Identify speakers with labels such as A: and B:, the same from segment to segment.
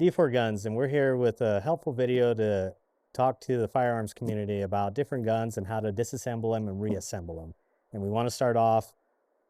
A: D4 Guns, and we're here with a helpful video to talk to the firearms community about different guns and how to disassemble them and reassemble them. And we want to start off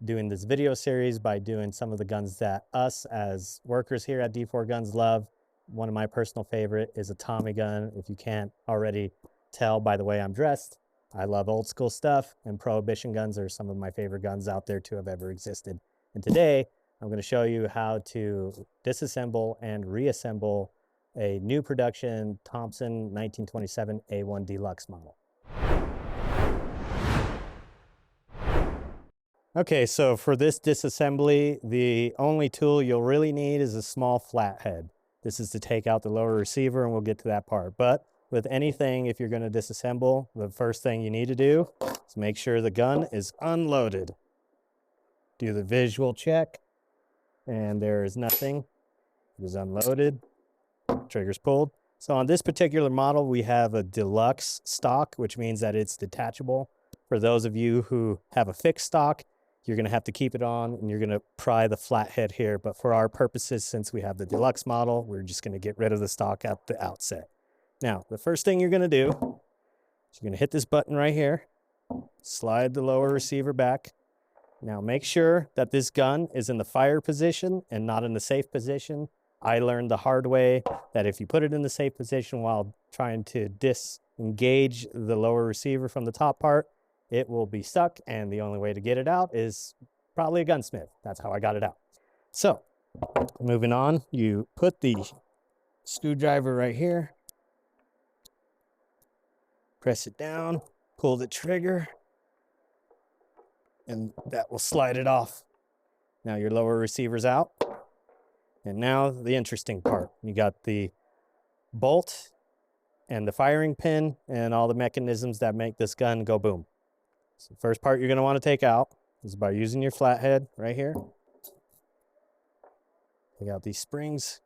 A: doing this video series by doing some of the guns that us as workers here at D4 Guns love. One of my personal favorite is a Tommy gun. If you can't already tell by the way I'm dressed, I love old school stuff, and Prohibition guns are some of my favorite guns out there to have ever existed. And today, I'm going to show you how to disassemble and reassemble a new production Thompson 1927A-1 Deluxe model. Okay, so for this disassembly, the only tool you'll really need is a small flathead. This is to take out the lower receiver, and we'll get to that part. But with anything, if you're going to disassemble, the first thing you need to do is make sure the gun is unloaded. Do the visual check, and there is nothing. It is unloaded, trigger's pulled. So on this particular model, we have a deluxe stock, which means that it's detachable. For those of you who have a fixed stock, you're going to have to keep it on, and you're going to pry the flathead here. But for our purposes, since we have the deluxe model, we're just going to get rid of the stock at the outset. Now, the first thing you're going to do is you're going to hit this button right here, slide the lower receiver back. Now, make sure that this gun is in the fire position and not in the safe position. I learned the hard way that if you put it in the safe position while trying to disengage the lower receiver from the top part, it will be stuck, and the only way to get it out is probably a gunsmith. That's how I got it out. So, moving on, you put the screwdriver right here, press it down, pull the trigger, and that will slide it off. Now your lower receiver's out. And now the interesting part. You got the bolt and the firing pin and all the mechanisms that make this gun go boom. So the first part you're going to want to take out is by using your flathead right here. Take out these springs.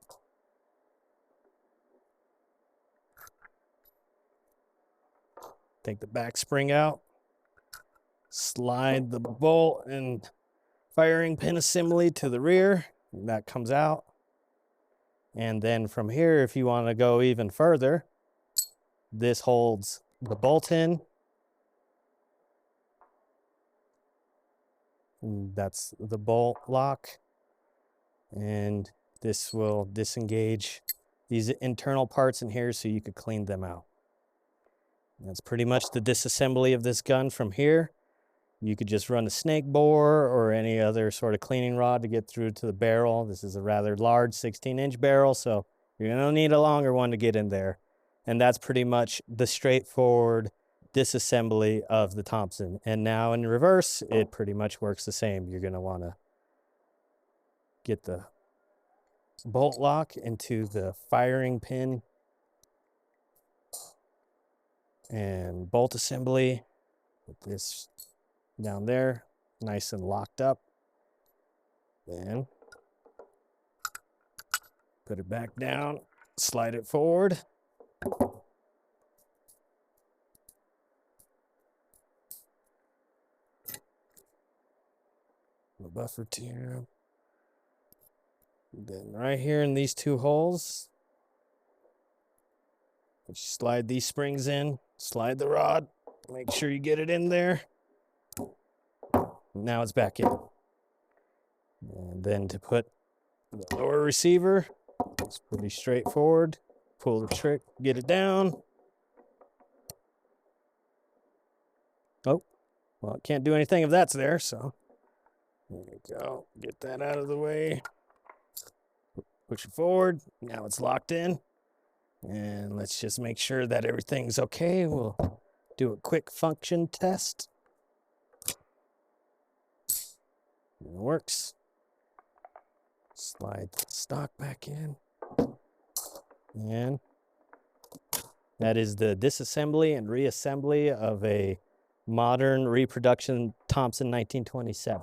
A: Take the back spring out. Slide the bolt and firing pin assembly to the rear. That comes out. And then from here, if you want to go even further, this holds the bolt in. And that's the bolt lock. And this will disengage these internal parts in here so you could clean them out. That's pretty much the disassembly of this gun from here. You could just run a snake bore or any other sort of cleaning rod to get through to the barrel. This is a rather large 16-inch barrel, so you're going to need a longer one to get in there. And that's pretty much the straightforward disassembly of the Thompson. And now in reverse, it pretty much works the same. You're going to want to get the bolt lock into the firing pin and bolt assembly with this down there, nice and locked up. Then put it back down, slide it forward. The buffer tube. Then right here in these two holes, you slide these springs in, slide the rod, make sure you get it in there. Now it's back in. And then to put the lower receiver, it's pretty straightforward. Pull the trick, get it down. Oh, well, it can't do anything if that's there, so there we go. Get that out of the way. Push it forward. Now it's locked in. And let's just make sure that everything's okay. We'll do a quick function test. It works. Slide the stock back in. And that is the disassembly and reassembly of a modern reproduction Thompson 1927.